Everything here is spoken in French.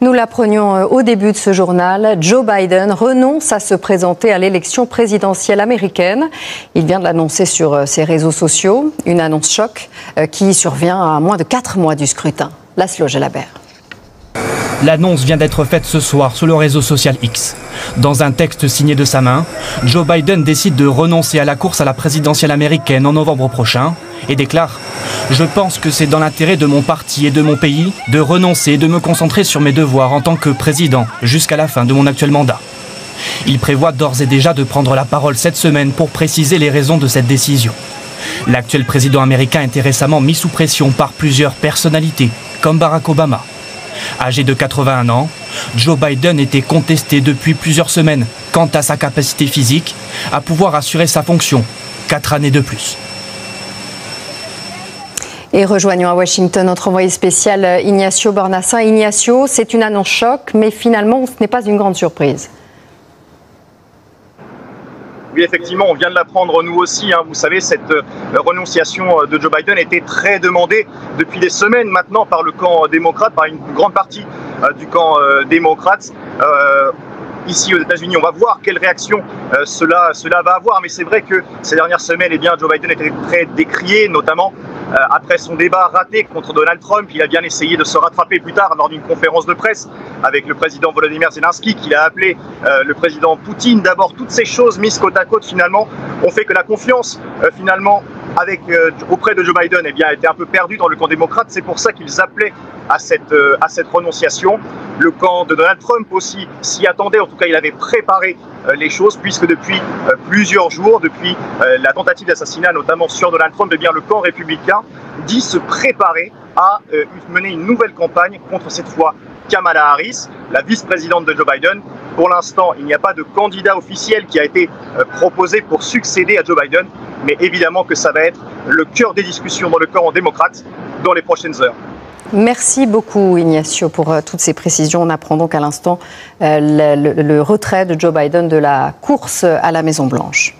Nous l'apprenions au début de ce journal, Joe Biden renonce à se présenter à l'élection présidentielle américaine. Il vient de l'annoncer sur ses réseaux sociaux, une annonce choc qui survient à moins de 4 mois du scrutin. Laszlo Gelabert. L'annonce vient d'être faite ce soir sur le réseau social X. Dans un texte signé de sa main, Joe Biden décide de renoncer à la course à la présidentielle américaine en novembre prochain et déclare « Je pense que c'est dans l'intérêt de mon parti et de mon pays de renoncer et de me concentrer sur mes devoirs en tant que président jusqu'à la fin de mon actuel mandat. » Il prévoit d'ores et déjà de prendre la parole cette semaine pour préciser les raisons de cette décision. L'actuel président américain a été récemment mis sous pression par plusieurs personnalités, comme Barack Obama. Âgé de 81 ans, Joe Biden était contesté depuis plusieurs semaines quant à sa capacité physique à pouvoir assurer sa fonction 4 années de plus. Et rejoignons à Washington notre envoyé spécial Ignacio Bornassa. Ignacio, c'est une annonce choc, mais finalement, ce n'est pas une grande surprise. Oui, effectivement, on vient de l'apprendre nous aussi. Vous savez, cette renonciation de Joe Biden était très demandée depuis des semaines maintenant par le camp démocrate, par une grande partie du camp démocrate. Ici aux États-Unis, on va voir quelle réaction cela va avoir. Mais c'est vrai que ces dernières semaines, Joe Biden était très décrié, notamment après son débat raté contre Donald Trump. Il a bien essayé de se rattraper plus tard lors d'une conférence de presse avec le président Volodymyr Zelensky, qu'il a appelé le président Poutine. D'abord, toutes ces choses mises côte à côte, finalement, ont fait que la confiance, auprès de Joe Biden, a été un peu perdue dans le camp démocrate. C'est pour ça qu'ils appelaient à cette renonciation. Le camp de Donald Trump aussi s'y attendait. En tout cas, il avait préparé les choses, puisque depuis plusieurs jours, depuis la tentative d'assassinat notamment sur Donald Trump, le camp républicain dit se préparer à mener une nouvelle campagne contre cette fois Kamala Harris, la vice-présidente de Joe Biden. Pour l'instant, il n'y a pas de candidat officiel qui a été proposé pour succéder à Joe Biden, mais évidemment que ça va être le cœur des discussions dans le camp démocrate dans les prochaines heures. Merci beaucoup Ignacio pour toutes ces précisions. On apprend donc à l'instant le retrait de Joe Biden de la course à la Maison-Blanche.